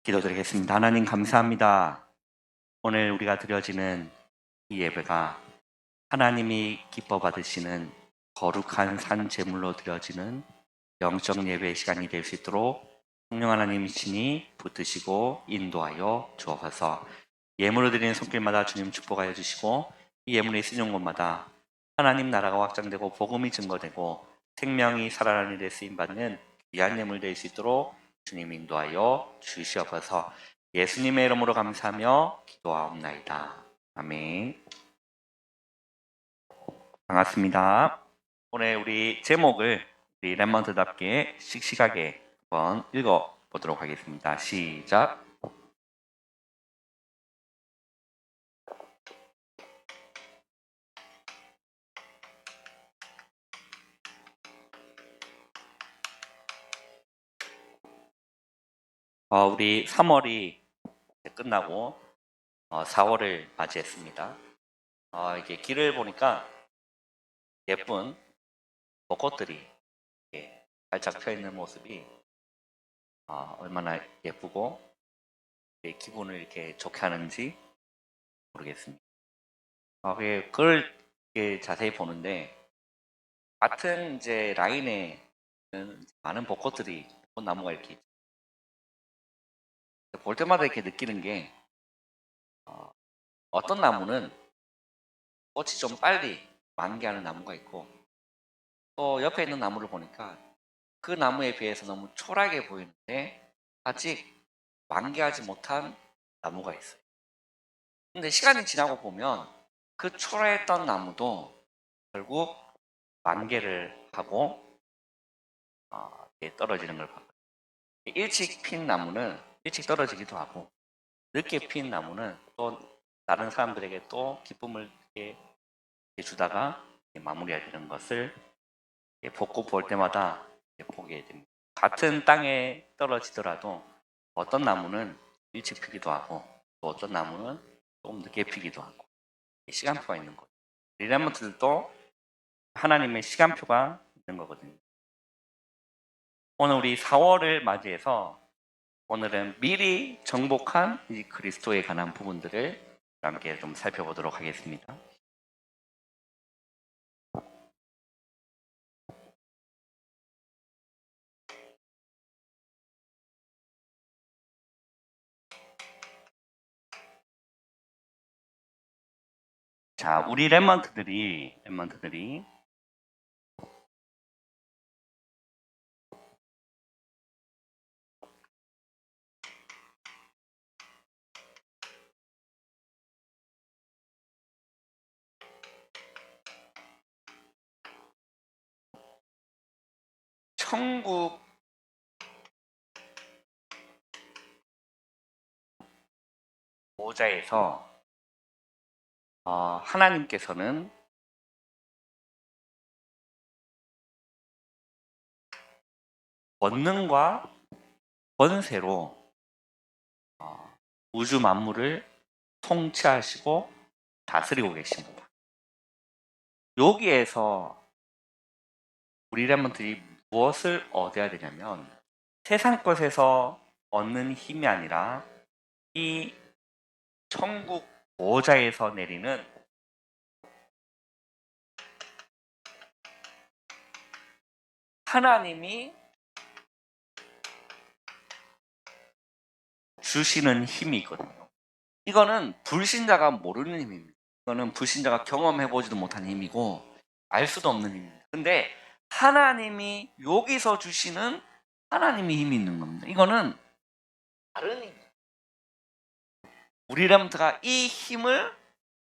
기도드리겠습니다. 하나님 감사합니다. 오늘 우리가 드려지는 이 예배가 하나님이 기뻐 받으시는 거룩한 산 제물로 드려지는 영적 예배의 시간이 될 수 있도록 성령 하나님 친히 붙드시고 인도하여 주옵소서. 예물을 드리는 손길마다 주님 축복하여 주시고 이 예물이 쓰는 곳마다 하나님 나라가 확장되고 복음이 증거되고 생명이 살아나는 일에 쓰임받는 귀한 예물 될 수 있도록 주님 인도하여 주시옵소서. 예수님의 이름으로 감사하며 기도하옵나이다. 아멘. 반갑습니다. 오늘 우리 제목을 우리 랩먼트답게 씩씩하게 한번 읽어보도록 하겠습니다. 시작. 우리 3월이 끝나고 4월을 맞이했습니다. 이게 길을 보니까 예쁜 벚꽃들이 이렇게 활짝 펴 있는 모습이 얼마나 예쁘고 기분을 이렇게 좋게 하는지 모르겠습니다. 그걸 이렇게 자세히 보는데 같은 이제 라인에 많은 벚꽃들이 벚나무가 이렇게 볼 때마다 이렇게 느끼는 게 어떤 나무는 꽃이 좀 빨리 만개하는 나무가 있고 또 옆에 있는 나무를 보니까 그 나무에 비해서 너무 초라하게 보이는데 아직 만개하지 못한 나무가 있어요. 근데 시간이 지나고 보면 그 초라했던 나무도 결국 만개를 하고 떨어지는 걸 봐요. 일찍 핀 나무는 일찍 떨어지기도 하고 늦게 핀 나무는 또 다른 사람들에게 또 기쁨을 주다가 마무리되는 것을 벚꽃 볼 때마다 보게 됩니다. 같은 땅에 떨어지더라도 어떤 나무는 일찍 피기도 하고 또 어떤 나무는 조금 늦게 피기도 하고 시간표가 있는 거예요. 리라먼트들도 하나님의 시간표가 있는 거거든요. 오늘 우리 4월을 맞이해서 오늘은 미리 정복한 이 그리스도에 관한 부분들을 함께 좀 살펴보도록 하겠습니다. 자, 우리 랩먼트들이 천국 보좌에서 하나님께서는 권능과 권세로 우주 만물을 통치하시고 다스리고 계십니다. 여기에서 우리 랩먼트들이 무엇을 얻어야 되냐면 세상 것에서 얻는 힘이 아니라 이 천국 보좌에서 내리는 하나님이 주시는 힘이 있거든요. 이거는 불신자가 모르는 힘입니다. 이거는 불신자가 경험해보지도 못한 힘이고 알 수도 없는 힘입니다. 근데 하나님이 여기서 주시는 하나님의 힘이 있는 겁니다. 이거는 다른 힘입니다. 우리 랩먼트가 이 힘을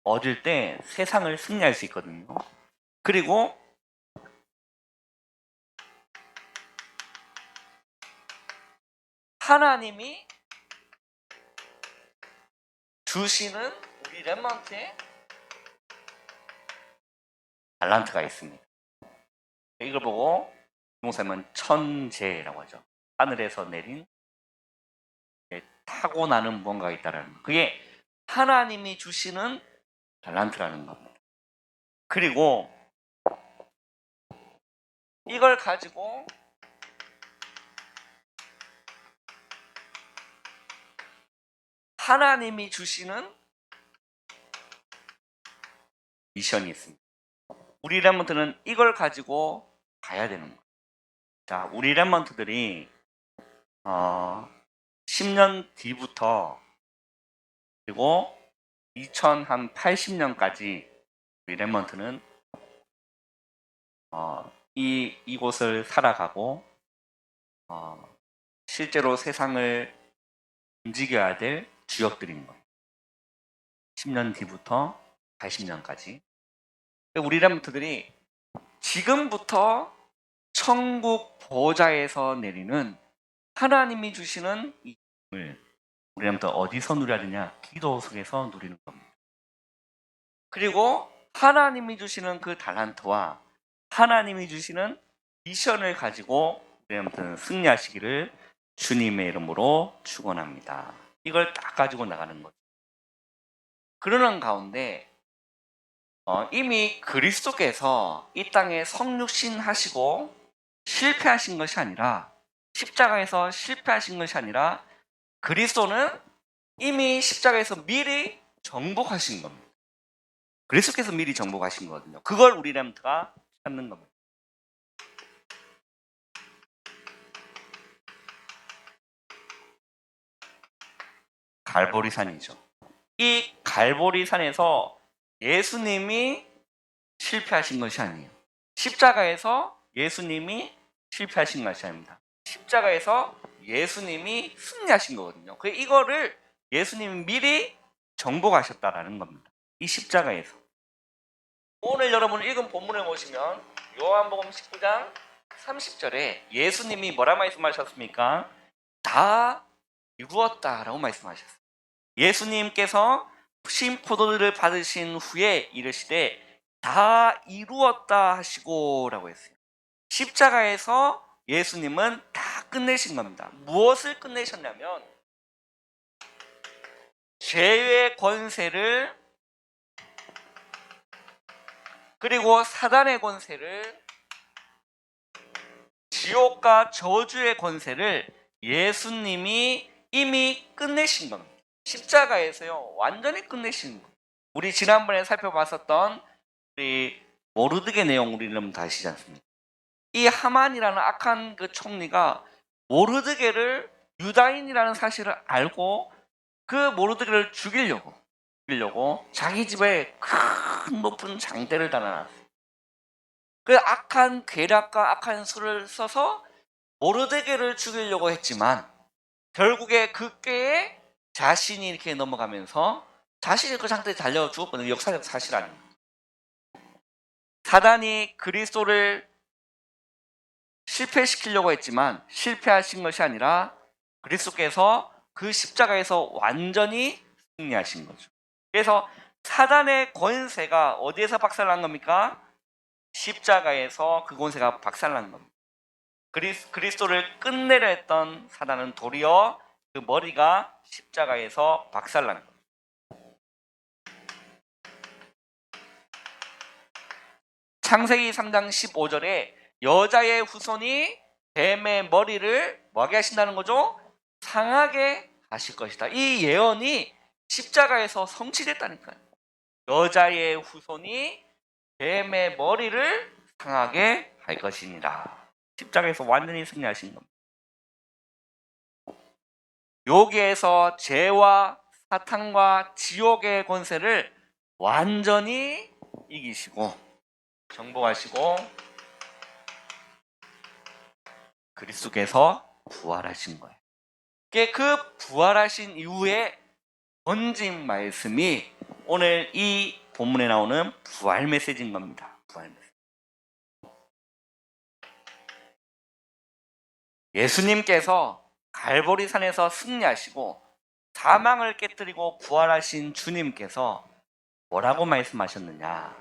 얻을 때 세상을 승리할 수 있거든요. 그리고 하나님이 주시는 우리 랩먼트의 달란트가 있습니다. 이걸 보고 목사님은 천재라고 하죠. 하늘에서 내린 타고나는 무언가가 있다는 거. 그게 하나님이 주시는 달란트라는 겁니다. 그리고 이걸 가지고 하나님이 주시는 미션이 있습니다. 우리 랩런트는 이걸 가지고 가야 되는 거예요. 자, 우리 랩런트들이 10년 뒤부터 그리고 2080년까지 우리 랩런트는 이곳을 살아가고 실제로 세상을 움직여야 될 주역들인 거예요. 10년 뒤부터 80년까지. 우리 랩런트들이 지금부터 천국 보좌에서 내리는 하나님이 주시는 이 힘을 우리 랩런트 어디서 누려야 되냐? 기도 속에서 누리는 겁니다. 그리고 하나님이 주시는 그 달란트와 하나님이 주시는 미션을 가지고 우리 랩런트는 승리하시기를 주님의 이름으로 축원합니다. 이걸 딱 가지고 나가는 거죠. 그러는 가운데 이미 그리스도께서 이 땅에 성육신 하시고 실패하신 것이 아니라 십자가에서 실패하신 것이 아니라 그리스도는 이미 십자가에서 미리 정복하신 겁니다. 그리스도께서 미리 정복하신 거거든요. 그걸 우리 렘트가 찾는 겁니다. 갈보리산이죠. 이 갈보리산에서 예수님이 실패하신 것이 아니에요. 십자가에서 예수님이 실패하신 것이 아닙니다. 십자가에서 예수님이 승리하신 거거든요. 이거를 예수님이 미리 정복하셨다라는 겁니다. 이 십자가에서. 오늘 여러분 읽은 본문에 보시면 요한복음 19장 30절에 예수님이 뭐라 말씀하셨습니까? 다 이루었다라고 말씀하셨어요. 예수님께서 신포도를 받으신 후에 이르시되 다 이루었다 하시고라고 했어요. 십자가에서 예수님은 다 끝내신 겁니다. 무엇을 끝내셨냐면 죄의 권세를 그리고 사단의 권세를 지옥과 저주의 권세를 예수님이 이미 끝내신 겁니다. 십자가에서요 완전히 끝내신 겁니다. 우리 지난번에 살펴봤었던 우리 모르드게 내용 우리는 다 아시지 않습니까? 이 하만이라는 악한 그 총리가 모르드게를 유다인이라는 사실을 알고 그 모르드게를 죽이려고 자기 집에 큰 높은 장대를 달아놨어요. 그 악한 계략과 악한 수를 써서 모르드게를 죽이려고 했지만 결국에 그 꾀에 자신이 이렇게 넘어가면서 자신이 그 장대에 달려 죽었거든요. 역사적 사실 아닙니다. 사단이 그리스도를 실패시키려고 했지만 실패하신 것이 아니라 그리스도께서 그 십자가에서 완전히 승리하신 거죠. 그래서 사단의 권세가 어디에서 박살난 겁니까? 십자가에서 그 권세가 박살난 겁니다. 그리스도를 끝내려 했던 사단은 도리어 그 머리가 십자가에서 박살나는 겁니다. 창세기 3장 15절에 여자의 후손이 뱀의 머리를 뭐하게 하신다는 거죠? 상하게 하실 것이다. 이 예언이 십자가에서 성취됐다니까요. 여자의 후손이 뱀의 머리를 상하게 할 것이니라. 십자가에서 완전히 승리하신 겁니다. 여기에서 죄와 사탄과 지옥의 권세를 완전히 이기시고 정복하시고 그리스도께서 부활하신 거예요. 그 부활하신 이후에 던진 말씀이 오늘 이 본문에 나오는 부활 메시지인 겁니다. 부활 메시지. 예수님께서 갈보리산에서 승리하시고 사망을 깨뜨리고 부활하신 주님께서 뭐라고 말씀하셨느냐?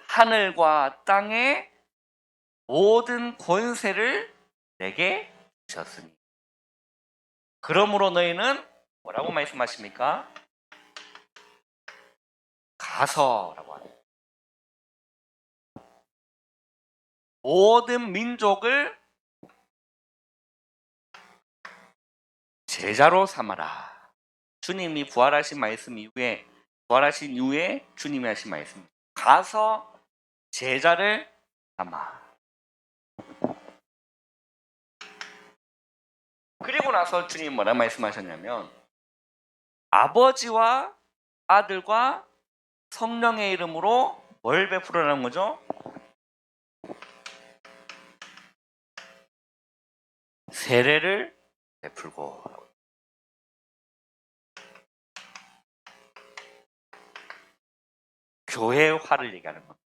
하늘과 땅의 모든 권세를 내게 주셨으니 그러므로 너희는 뭐라고 말씀하십니까? 가서라고 합니다. 모든 민족을 제자로 삼아라. 주님이 부활하신 말씀 이후에 부활하신 이후에 주님이 하신 말씀. 가서 제자를 삼아. 그리고 나서 주님 뭐라 말씀하셨냐면 아버지와 아들과 성령의 이름으로 뭘 베풀으라는 거죠? 세례를 베풀고. 교회화를 얘기하는 겁니다.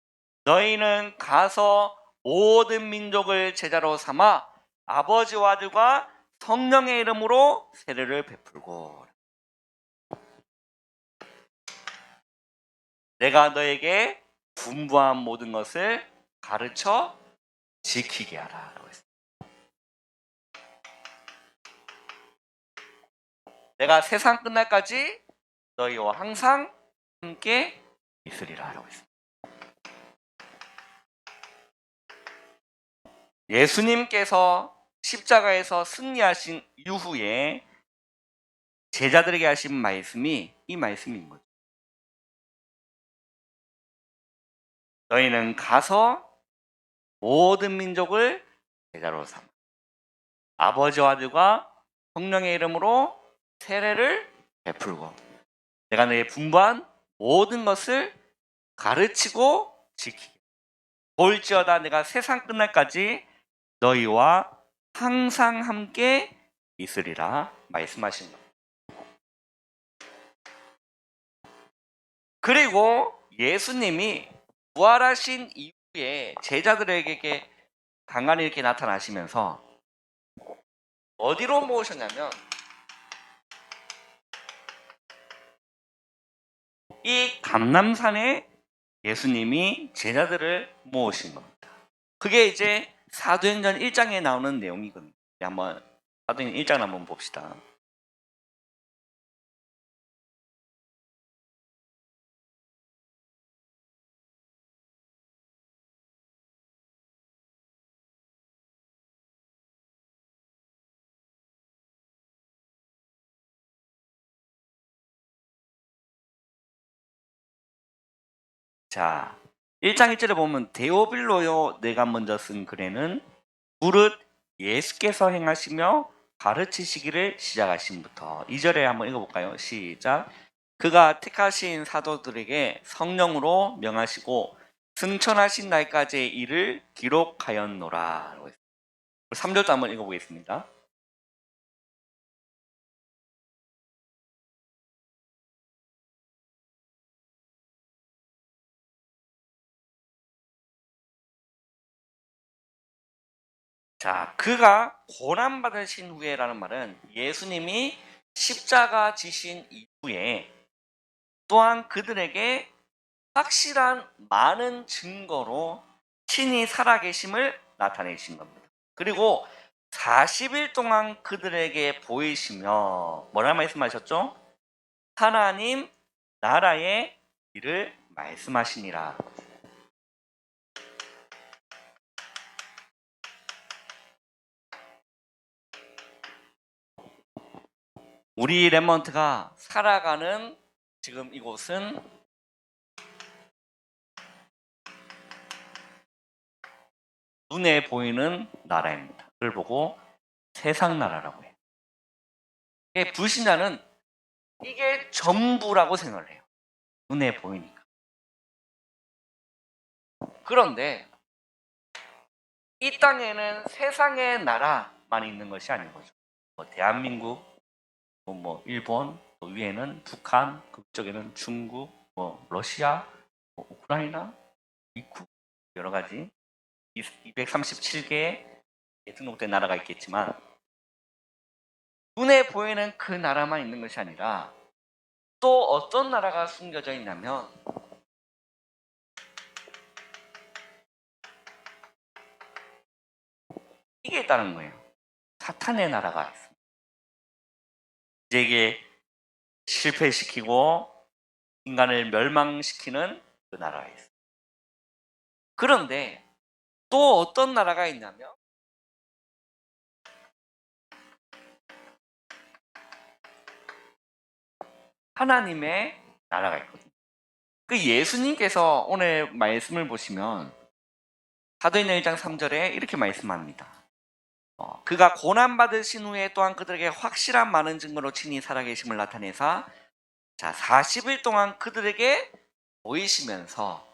너희는 가서 모든 민족을 제자로 삼아 아버지와 아들과 성령의 이름으로 세례를 베풀고 내가 너에게 분부한 모든 것을 가르쳐 지키게 하라. 라고 했습니다. 내가 세상 끝날까지 너희와 항상 함께 있으리라. 라고 했습니다. 예수님께서 십자가에서 승리하신 이후에 제자들에게 하신 말씀이 이 말씀인 거죠. 너희는 가서 모든 민족을 제자로 삼아 아버지와 아들과 성령의 이름으로 세례를 베풀고 내가 너희의 분부한 모든 것을 가르치고 지키게 볼지어다 내가 세상 끝날까지 너희와 항상 함께 있으리라 말씀하신 것. 그리고 예수님이 부활하신 이후에 제자들에게 간간히 이렇게 나타나시면서 어디로 모으셨냐면 이 감람산에 예수님이 제자들을 모으신 겁니다. 그게 이제 사도행전 1장에 나오는 내용이거든요. 한번 사도행전 1장 한번 봅시다. 자, 1장 1절에 보면 데오빌로요 내가 먼저 쓴 글에는 무릇 예수께서 행하시며 가르치시기를 시작하신부터 2절에 한번 읽어볼까요? 시작. 그가 택하신 사도들에게 성령으로 명하시고 승천하신 날까지의 일을 기록하였노라. 3절도 한번 읽어보겠습니다. 자, 그가 고난받으신 후에라는 말은 예수님이 십자가 지신 이후에 또한 그들에게 확실한 많은 증거로 친히 살아계심을 나타내신 겁니다. 그리고 40일 동안 그들에게 보이시며 뭐라 말씀하셨죠? 하나님 나라의 일을 말씀하시니라. 우리 렘넌트가 살아가는 지금 이곳은 눈에 보이는 나라입니다. 그걸 보고 세상 나라라고 해요. 불신자는 이게 전부라고 생각을 해요. 눈에 보이니까. 그런데 이 땅에는 세상의 나라만 있는 것이 아닌 거죠. 대한민국, 일본, 또 위에는 북한, 그쪽에는 중국, 러시아, 우크라이나, 미국 여러 가지 237개의 등록된 나라가 있겠지만 눈에 보이는 그 나라만 있는 것이 아니라 또 어떤 나라가 숨겨져 있냐면 이게 있다는 거예요. 사탄의 나라가 있습니다. 이제 실패시키고 인간을 멸망시키는 그 나라가 있어요. 그런데 또 어떤 나라가 있냐면 하나님의 나라가 있거든요. 그 예수님께서 오늘 말씀을 보시면 사도행전 1장 3절에 이렇게 말씀합니다. 그가 고난받으신 후에 또한 그들에게 확실한 많은 증거로 친히 살아계심을 나타내사 40일 동안 그들에게 보이시면서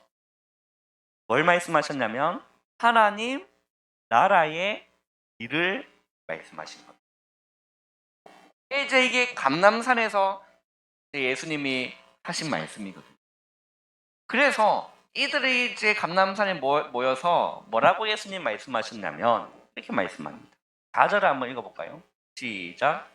뭘 말씀하셨냐면 하나님 나라의 일을 말씀하신 겁니다. 이제 이게 감람산에서 예수님이 하신 말씀이거든요. 그래서 이들이 이제 감람산에 모여서 뭐라고 예수님 말씀하셨냐면 이렇게 말씀합니다. 4절을 한번 읽어볼까요? 시작.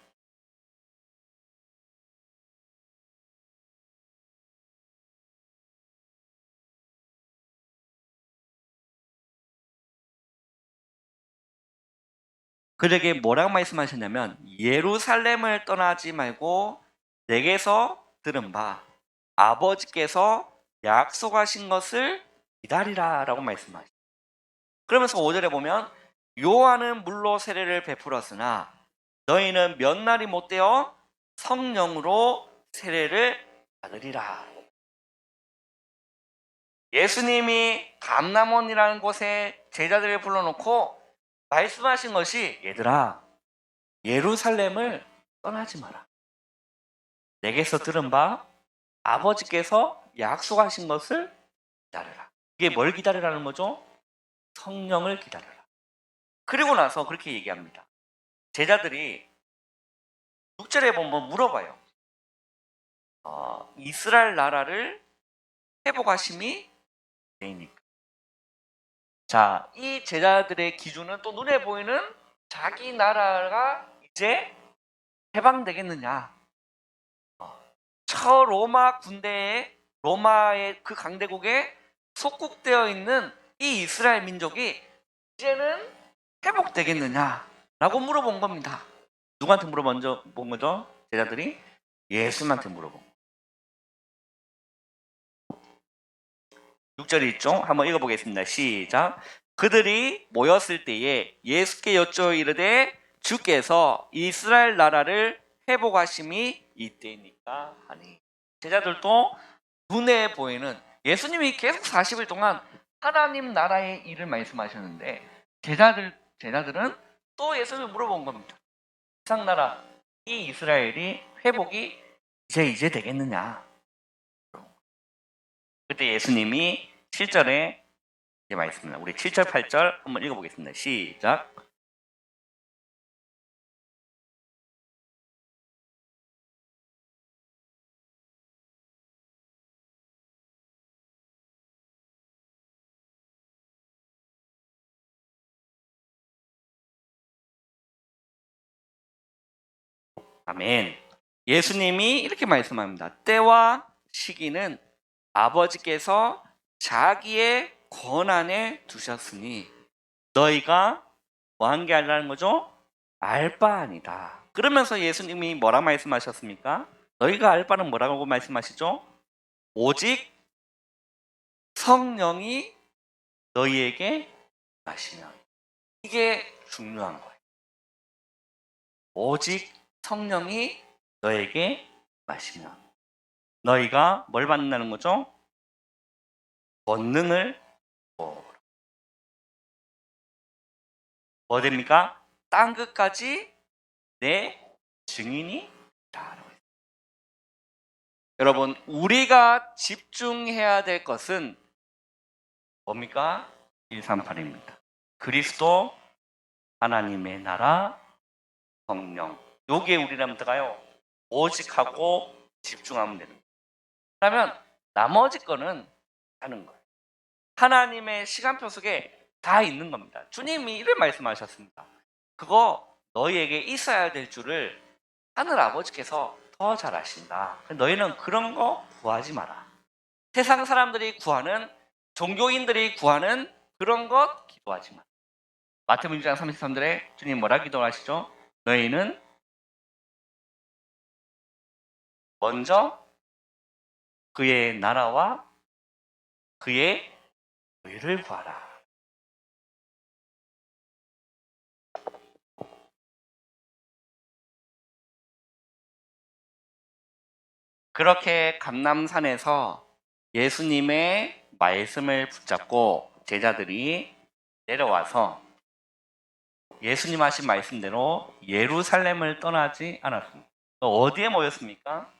그들에게 뭐라고 말씀하셨냐면 예루살렘을 떠나지 말고 내게서 들은 바 아버지께서 약속하신 것을 기다리라 라고 말씀하셨어요. 그러면서 5절에 보면 요한은 물로 세례를 베풀었으나 너희는 몇 날이 못되어 성령으로 세례를 받으리라. 예수님이 감람원이라는 곳에 제자들을 불러놓고 말씀하신 것이 얘들아 예루살렘을 떠나지 마라. 내게서 들은 바 아버지께서 약속하신 것을 기다려라. 이게 뭘 기다리라는 거죠? 성령을 기다려라. 그리고 나서 그렇게 얘기합니다. 제자들이 6절에 보면 물어봐요. 이스라엘 나라를 회복하심이 되니까. 자, 이 제자들의 기준은 또 눈에 보이는 자기 나라가 이제 해방되겠느냐. 저 로마 군대에 로마의 그 강대국에 속국되어 있는 이 이스라엘 민족이 이제는 회복되겠느냐라고 물어본 겁니다. 누구한테 물어본 거죠? 제자들이 예수님한테 물어본 거예요. 6절이 있죠? 한번 읽어보겠습니다. 시작. 그들이 모였을 때에 예수께 여쭈어 이르되 주께서 이스라엘 나라를 회복하심이 이때니까 하니. 제자들도 눈에 보이는 예수님이 계속 40일 동안 하나님 나라의 일을 말씀하셨는데 제자들은 또 예수님을 물어본 겁니다. 세상 나라 이 이스라엘이 회복이 이제 되겠느냐? 그때 예수님이 7절에 이제 말씀입니다. 우리 7절 8절 한번 읽어보겠습니다. 시작. 아멘. 예수님이 이렇게 말씀합니다. 때와 시기는 아버지께서 자기의 권한에 두셨으니 너희가 뭐 한 게 아니라는 거죠? 알 바 아니다. 그러면서 예수님이 뭐라 말씀하셨습니까? 너희가 알 바는 뭐라고 말씀하시죠? 오직 성령이 너희에게 하시면. 이게 중요한 거예요. 오직 성령이 너에게 마시면 너희가 뭘 받는다는 거죠? 권능을 뭐 됩니까? 땅 끝까지 내 증인이 다. 여러분, 우리가 집중해야 될 것은 뭡니까? 138입니다. 그리스도, 하나님의 나라, 성령. 여기에 우리는 들어가요. 오직 하고 집중하면 되는 거예요. 그러면 나머지 거는 하는 거예요. 하나님의 시간표 속에 다 있는 겁니다. 주님이 이런 말씀하셨습니다. 그거 너희에게 있어야 될 줄을 하늘 아버지께서 더 잘 아신다. 너희는 그런 거 구하지 마라. 세상 사람들이 구하는, 종교인들이 구하는 그런 것 기도하지 마라. 마태복음 6장 33절에 주님 뭐라 기도하시죠? 너희는 먼저 그의 나라와 그의 의를 구하라. 그렇게 감람산에서 예수님의 말씀을 붙잡고 제자들이 내려와서 예수님 하신 말씀대로 예루살렘을 떠나지 않았습니다. 어디에 모였습니까?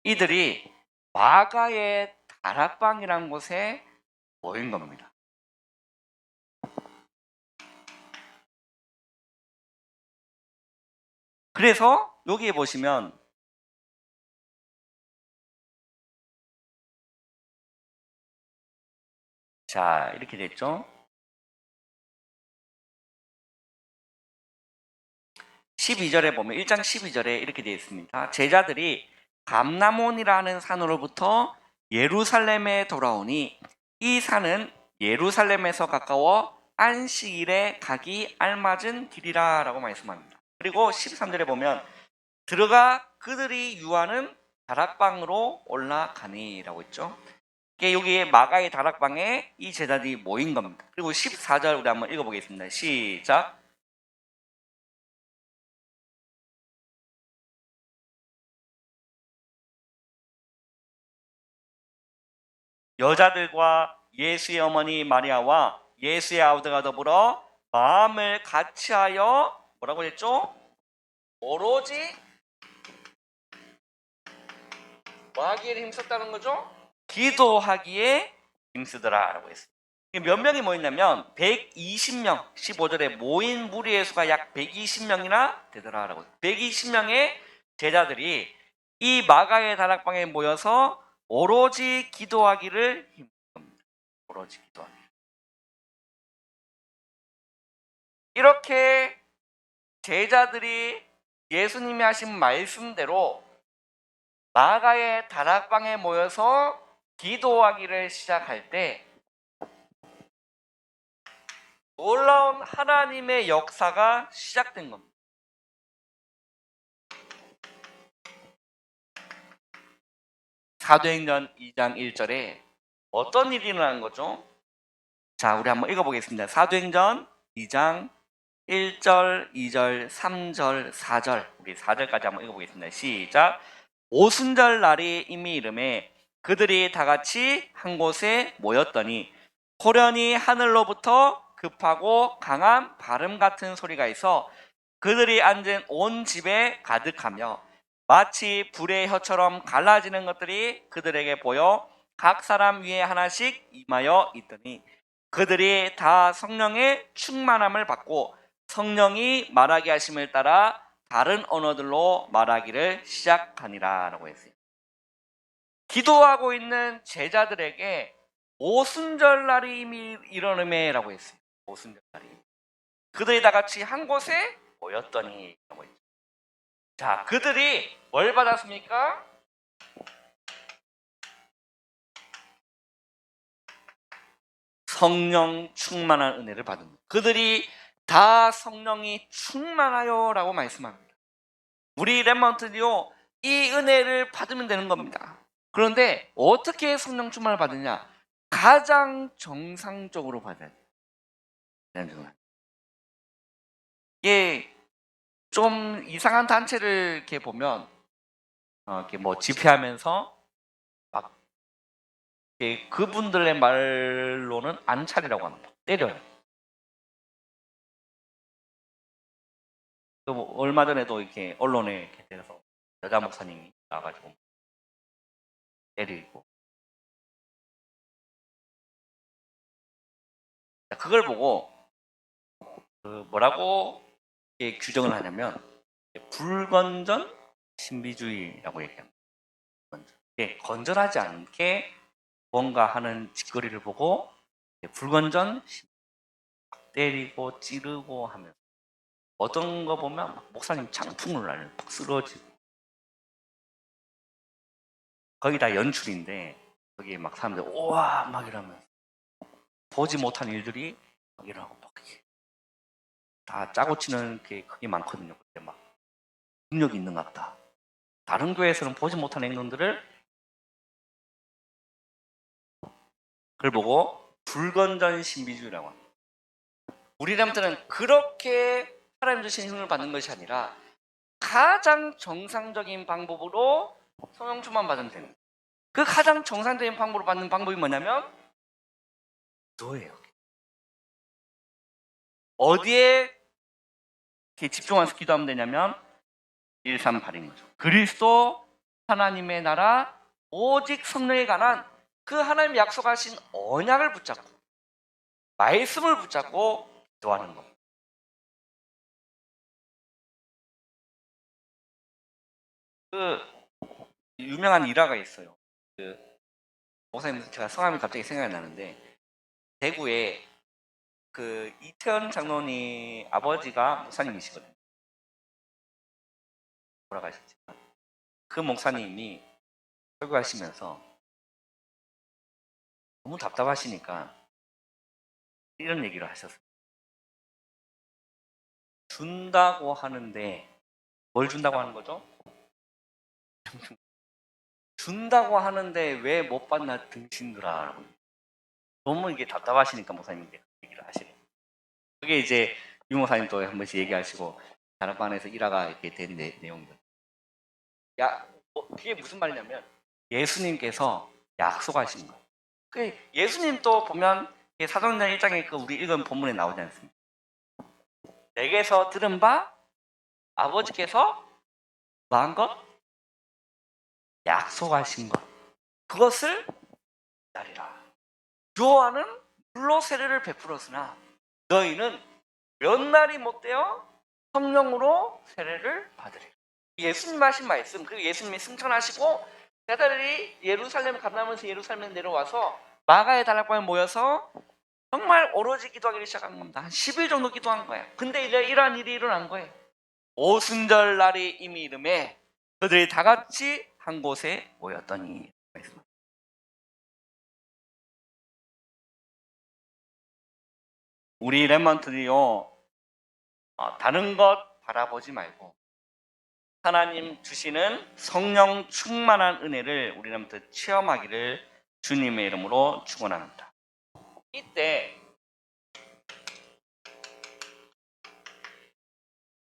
이들이 마가의 다락방이라는 곳에 모인 겁니다. 그래서 여기에 보시면 자 이렇게 됐죠. 12절에 보면 1장 12절에 이렇게 되어 있습니다. 제자들이 감람온이라는 산으로부터 예루살렘에 돌아오니 이 산은 예루살렘에서 가까워 안식일에 가기 알맞은 길이라 라고 말씀합니다. 그리고 13절에 보면 들어가 그들이 유하는 다락방으로 올라가니 라고 있죠. 여기에 마가의 다락방에 이 제자들이 모인 겁니다. 그리고 14절 우리 한번 읽어보겠습니다. 시작. 여자들과 예수의 어머니 마리아와 예수의 아우들과 더불어 마음을 같이하여 뭐라고 했죠? 오로지 뭐 하기에 힘썼다는 거죠? 기도하기에 힘쓰더라 라고 했어요. 몇 명이 모였냐면 120명, 15절에 모인 무리의 수가 약 120명이나 되더라 라고. 120명의 제자들이 이 마가의 다락방에 모여서 오로지 기도하기를 힘씁니다. 오로지 기도하기. 이렇게 제자들이 예수님이 하신 말씀대로 마가의 다락방에 모여서 기도하기를 시작할 때 놀라운 하나님의 역사가 시작된 겁니다. 사도행전 2장 1절에 어떤 일이 일어난 거죠? 자, 우리 한번 읽어보겠습니다. 사도행전 2장 1절, 2절, 3절, 4절 우리 4절까지 한번 읽어보겠습니다. 시작. 오순절 날이 이미 이름에 그들이 다 같이 한 곳에 모였더니 호련히 하늘로부터 급하고 강한 바람 같은 소리가 있어 그들이 앉은 온 집에 가득하며 마치 불의 혀처럼 갈라지는 것들이 그들에게 보여 각 사람 위에 하나씩 임하여 있더니 그들이 다 성령의 충만함을 받고 성령이 말하게 하심을 따라 다른 언어들로 말하기를 시작하니라 라고 했어요. 기도하고 있는 제자들에게 오순절날이 이미 이르매 라고 했어요. 오순절날이. 그들이 다 같이 한 곳에 모였더니 라고 했죠. 자, 그들이 뭘 받았습니까? 성령 충만한 은혜를 받은 거예요. 그들이 다 성령이 충만하여 라고 말씀합니다. 우리 렘넌트도요 이 은혜를 받으면 되는 겁니다. 그런데 어떻게 성령 충만을 받느냐? 가장 정상적으로 받아야 돼요. 이게 좀 이상한 단체를 이렇게 보면 이렇게 뭐 집회하면서 막 그분들의 말로는 안 차리라고 합니다. 때려요. 얼마 전에도 이렇게 언론에 이렇게 돼서 여자 목사님이 나가지고 때리고 그걸 보고 뭐라고 규정을 하냐면 불건전 신비주의라고 얘기합니다. 건전하지 않게 뭔가 하는 짓거리를 보고 불건전 때리고 찌르고 하면서 어떤 거 보면 목사님 장풍을 날려 팍 쓰러지고 거기 다 연출인데 거기에 막 사람들 우와 막 이러면서 보지 못한 일들이 막 일어나고 막 다 짜고 치는 게 그게 많거든요. 그때 막 능력이 있는 것 같다. 다른 교회에서는 보지 못한 행동들을 그걸 보고 불건전 신비주의라고 합니다. 우리람들은 그렇게 하나님 주신 힘을 받는 것이 아니라 가장 정상적인 방법으로 성령 충만 받으면 됩니다. 그 가장 정상적인 방법으로 받는 방법이 뭐냐면 기도예요. 어디에 이렇게 집중해서 기도하면 되냐면 138인 거죠. 그리스도 하나님의 나라 오직 성령에 관한 그 하나님 약속하신 언약을 붙잡고 말씀을 붙잡고 기도하는 것. 그 유명한 일화가 있어요. 그 목사님 제가 성함이 갑자기 생각이 나는데 대구에 그 이태원 장로님 아버지가 목사님이시거든요. 돌아가셨지만 그 목사님이 설교하시면서 너무 답답하시니까 이런 얘기를 하셨어요. 준다고 하는데 뭘 준다고 하는 거죠? 준다고 하는데 왜 못 받나 등신들아. 너무 이게 답답하시니까 목사님이 얘기를 하시래요. 그게 이제 유 목사님도 한 번씩 얘기하시고 다락방에서 일화가 이렇게 된 내용이거든요. 그게 무슨 말이냐면 예수님께서 약속하신 거예요. 그 예수님도 보면 사도행전 1장에 그 우리 읽은 본문에 나오지 않습니까? 내게서 들은 바 아버지께서 뭐한 것? 약속하신 것. 그것을 기다리라. 요한은 물로 세례를 베풀었으나 너희는 몇 날이 못 되어 성령으로 세례를 받으리라. 예수님 하신 말씀, 그리고 예수님이 승천하시고 제자들이 예루살렘을 감나면서 예루살렘에 내려와서 마가의 다락방에 모여서 정말 오로지 기도하기 시작한 겁니다. 한 10일 정도 기도한 거예요. 근데 이제 이러한 일이 일어난 거예요. 오순절 날이 이미 이름에 그들이 다 같이 한 곳에 모였더니 우리 렘넌트들이요 다른 것 바라보지 말고 하나님 주시는 성령 충만한 은혜를 우리 렘넌트 체험하기를 주님의 이름으로 축원합니다. 이때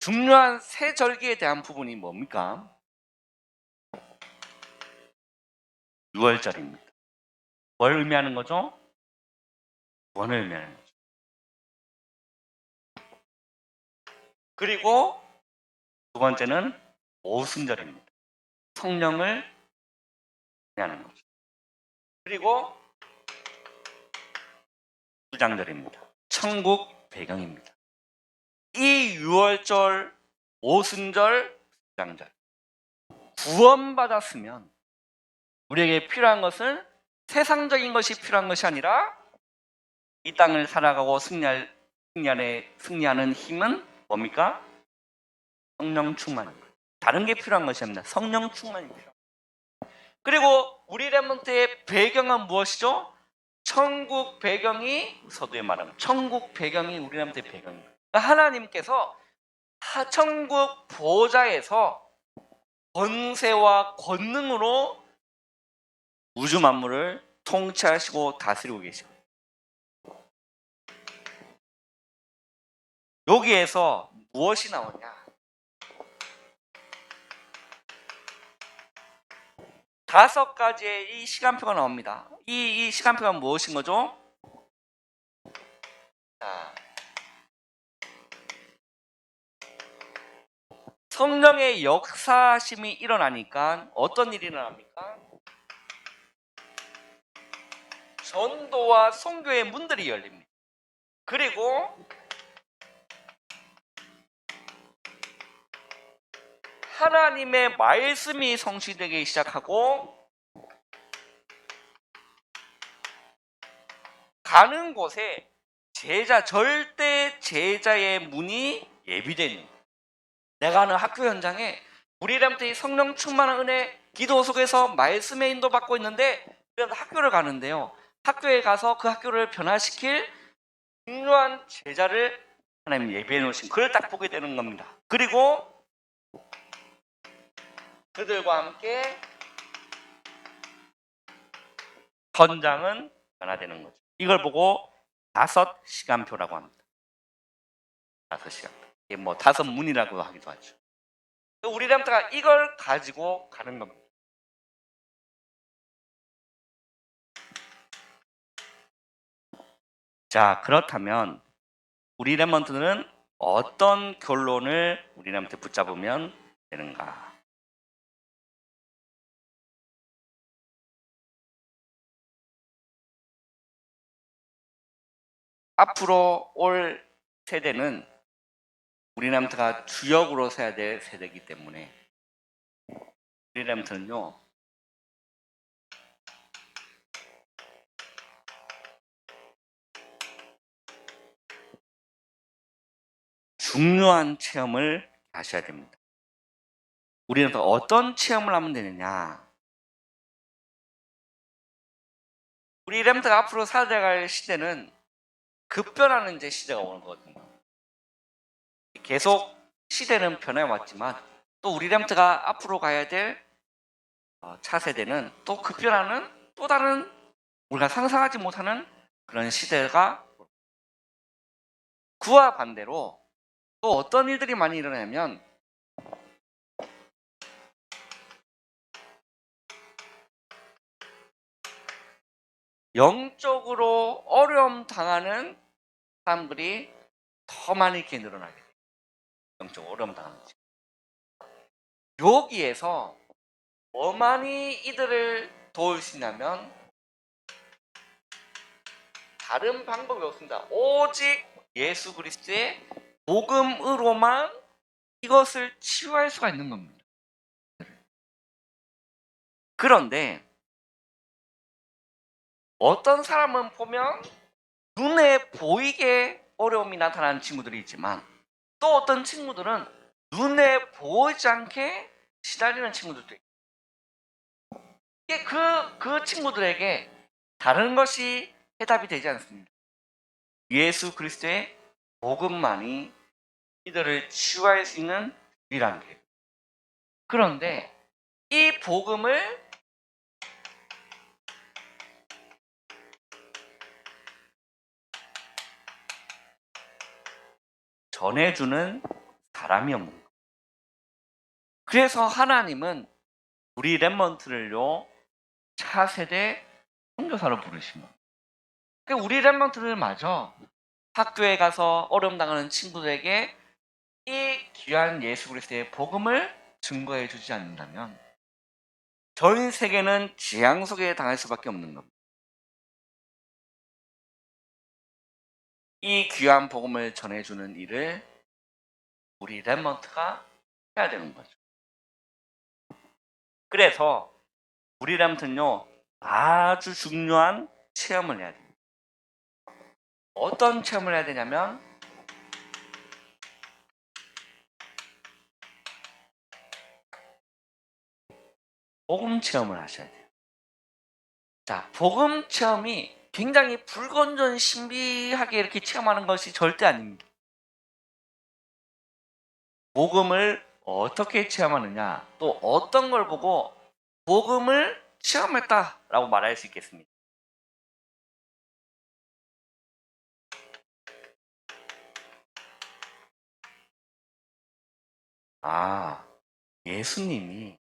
중요한 세 절기에 대한 부분이 뭡니까? 6월절입니다. 뭘 의미하는 거죠? 원을 의미하는 거죠. 그리고 두 번째는 오순절입니다. 성령을 의미하는 거죠. 그리고 수장절입니다. 천국 배경입니다. 이 6월절, 오순절, 수장절 구원받았으면 우리에게 필요한 것은 세상적인 것이 필요한 것이 아니라 이 땅을 살아가고 승리하는 힘은 뭡니까? 성령 충만입니다. 다른 게 필요한 것이 아닙니다. 성령 충만이 필요합니다. 그리고 우리 렘넌트의 배경은 무엇이죠? 천국 배경이 서두에 말하는 천국 배경이 우리 렘넌트의 배경입니다. 그러니까 하나님께서 천국 보좌에서 권세와 권능으로 우주 만물을 통치하시고 다스리고 계십니다. 여기에서 무엇이 나오냐? 5가지의 이 시간표가 나옵니다. 이 시간표가 무엇인 거죠? 자, 성령의 역사심이 일어나니까 어떤 일이 일어납니까? 전도와 선교의 문들이 열립니다. 그리고 하나님의 말씀이 성취되기 시작하고 가는 곳에 절대 제자의 문이 예비되는 내가 하는 학교 현장에 우리 렘넌트의 성령 충만한 은혜 기도 속에서 말씀에 인도받고 있는데 학교를 가는데요. 학교에 가서 그 학교를 변화시킬 중요한 제자를 하나님 예비해 놓으신 그를 딱 보게 되는 겁니다. 그리고 그들과 함께 현장은 변화되는 거죠. 이걸 보고 5시간표라고 합니다. 5시간. 이게 뭐 5문이라고 하기도 하죠. 우리 렘트가 이걸 가지고 가는 겁니다. 자, 그렇다면 우리 렘넌트는 어떤 결론을 우리 렘넌트 붙잡으면 되는가? 앞으로 올 세대는 우리 렘넌트가 주역으로 서야 될 세대이기 때문에 우리 렘넌트는요, 중요한 체험을 하셔야 됩니다. 우리는 또 어떤 체험을 하면 되느냐? 우리 렘트가 앞으로 살아갈 시대는 급변하는 이제 시대가 오는 거거든요. 계속 시대는 변해왔지만 또 우리 렘트가 앞으로 가야 될 차세대는 또 급변하는 또 다른 우리가 상상하지 못하는 그런 시대가, 그와 반대로 또 어떤 일들이 많이 일어나냐면 영적으로 어려움 당하는 사람들이 더 많이 이렇게 늘어나게 돼요. 영적으로 어려움 당하는 거죠. 여기에서 뭐만이 이들을 도울 수 있냐면 다른 방법이 없습니다. 오직 예수 그리스도의 복음으로만 이것을 치유할 수가 있는 겁니다. 그런데 어떤 사람은 보면 눈에 보이게 어려움이 나타나는 친구들이 있지만 또 어떤 친구들은 눈에 보이지 않게 시달리는 친구들도 있고, 이게 그 친구들에게 다른 것이 해답이 되지 않습니다. 예수 그리스도의 복음만이 이들을 치유할 수 있는 유일한 길. 그런데 이 복음을 전해주는 사람이 없는 거예요. 그래서 하나님은 우리 렘넌트를요, 차세대 선교사로 부르신 거예요. 그러니까 우리 렘넌트를 마저 학교에 가서 어려움 당하는 친구들에게 이 귀한 예수 그리스도의 복음을 증거해 주지 않는다면 전 세계는 재앙 속에 당할 수밖에 없는 겁니다. 이 귀한 복음을 전해주는 일을 우리 렘넌트가 해야 되는 거죠. 그래서 우리 렘넌트는요, 아주 중요한 체험을 해야 됩니다. 어떤 체험을 해야 되냐면 복음 체험을 하셔야 돼요. 자, 복음 체험이 굉장히 불건전 신비하게 이렇게 체험하는 것이 절대 아닙니다. 복음을 어떻게 체험하느냐, 또 어떤 걸 보고 복음을 체험했다라고 말할 수 있겠습니다. 아, 예수님이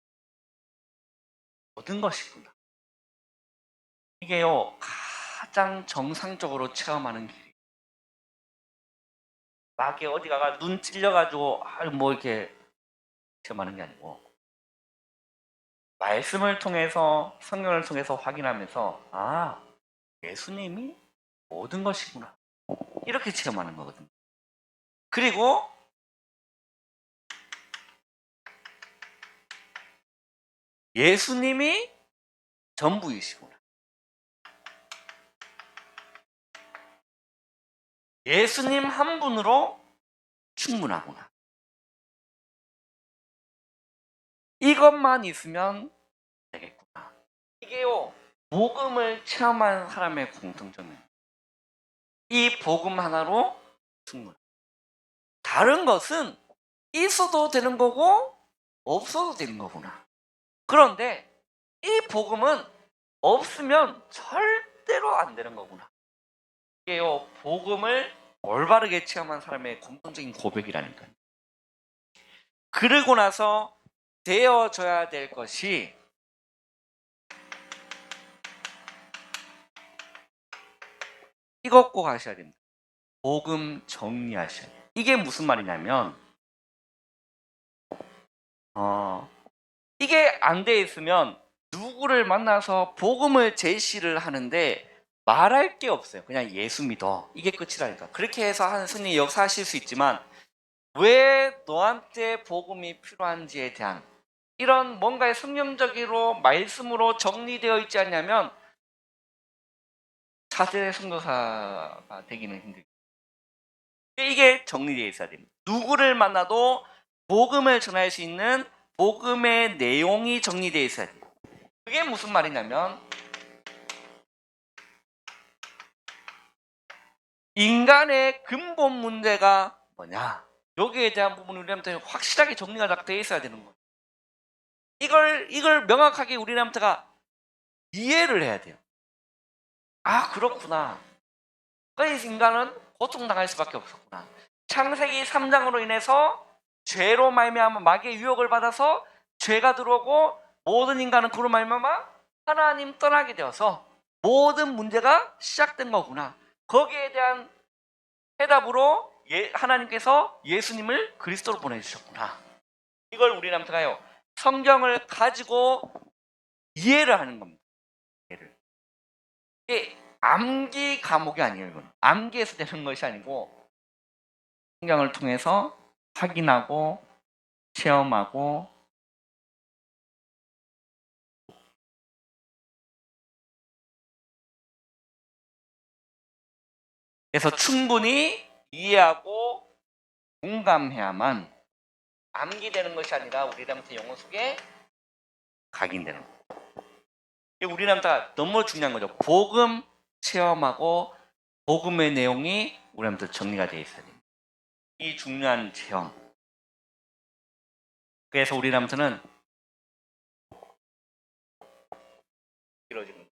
모든 것이구나. 이게요, 가장 정상적으로 체험하는 길이에요. 막 이렇게 어디 가가 눈 찔려가지고 뭐 이렇게 체험하는 게 아니고 말씀을 통해서, 성경을 통해서 확인하면서 예수님이 모든 것이구나, 이렇게 체험하는 거거든요. 그리고 예수님이 전부이시구나, 예수님 한 분으로 충분하구나, 이것만 있으면 되겠구나. 이게요, 복음을 체험한 사람의 공통점이에요. 이 복음 하나로 충분해. 다른 것은 있어도 되는 거고 없어도 되는 거구나. 그런데 이 복음은 없으면 절대로 안 되는 거구나. 이게요, 복음을 올바르게 체험한 사람의 공통적인 고백이라니까요. 그러고 나서 되어져야 될 것이 이것 꼭 하셔야 됩니다. 복음 정리하셔야 돼요. 이게 무슨 말이냐면 이게 안 돼 있으면 누구를 만나서 복음을 제시를 하는데 말할 게 없어요. 그냥 예수 믿어. 이게 끝이라니까. 그렇게 해서 하는 승리 역사하실 수 있지만 왜 너한테 복음이 필요한지에 대한 이런 뭔가의 성경적으로 말씀으로 정리되어 있지 않냐면 차세대 선교사가 되기는 힘들죠. 이게 정리되어 있어야 됩니다. 누구를 만나도 복음을 전할 수 있는 복음의 내용이 정리되어 있어야 돼요. 그게 무슨 말이냐면 인간의 근본 문제가 뭐냐, 여기에 대한 부분을 우리한테 확실하게 정리가 되어 있어야 되는 거예요. 이걸 명확하게 우리한테가 이해를 해야 돼요. 아, 그렇구나. 그래서 인간은 고통당할 수밖에 없었구나. 창세기 3장으로 인해서 죄로 말미암아 마귀의 유혹을 받아서 죄가 들어오고 모든 인간은 그로 말미암아 하나님 떠나게 되어서 모든 문제가 시작된 거구나. 거기에 대한 해답으로 하나님께서 예수님을 그리스도로 보내주셨구나. 이걸 우리한테가요, 성경을 가지고 이해를 하는 겁니다. 이게 암기 과목이 아니에요. 이건 암기해서 되는 것이 아니고 성경을 통해서 확인하고 체험하고 그래서 충분히 이해하고 공감해야만 암기되는 것이 아니라 우리한테 영혼 속에 각인되는 거예요. 우리한테 너무 중요한 거죠. 복음 체험하고 복음의 내용이 우리한테 정리가 되어 있어야 됩니다. 이 중요한 체험. 그래서 우리한테는 이루어지는 거예요.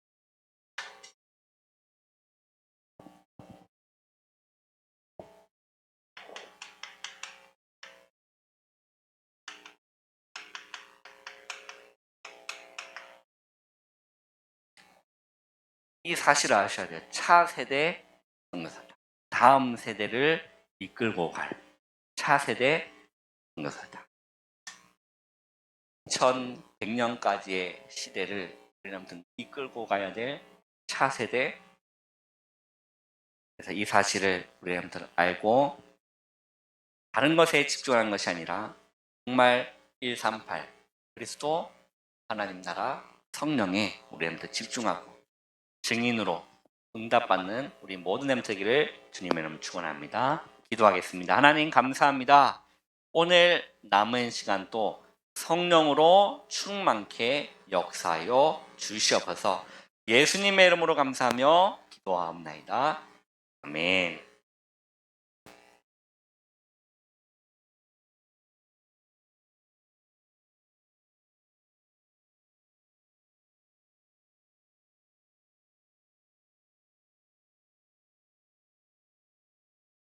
이 사실을 아셔야 돼요. 차세대 선교사다. 다음 세대를 이끌고 갈 차세대 선교사다. 2100년까지의 시대를 우리는 이끌고 가야 될 차세대. 그래서 이 사실을 우리는 알고 다른 것에 집중하는 것이 아니라 정말 138 그리스도 하나님 나라 성령에 우리한테 집중하고 증인으로 응답받는 우리 모든 엠 되기를 주님의 이름으로 축원합니다. 기도하겠습니다. 하나님 감사합니다. 오늘 남은 시간도 성령으로 충만케 역사하여 주시옵소서. 예수님의 이름으로 감사하며 기도하옵나이다. 아멘.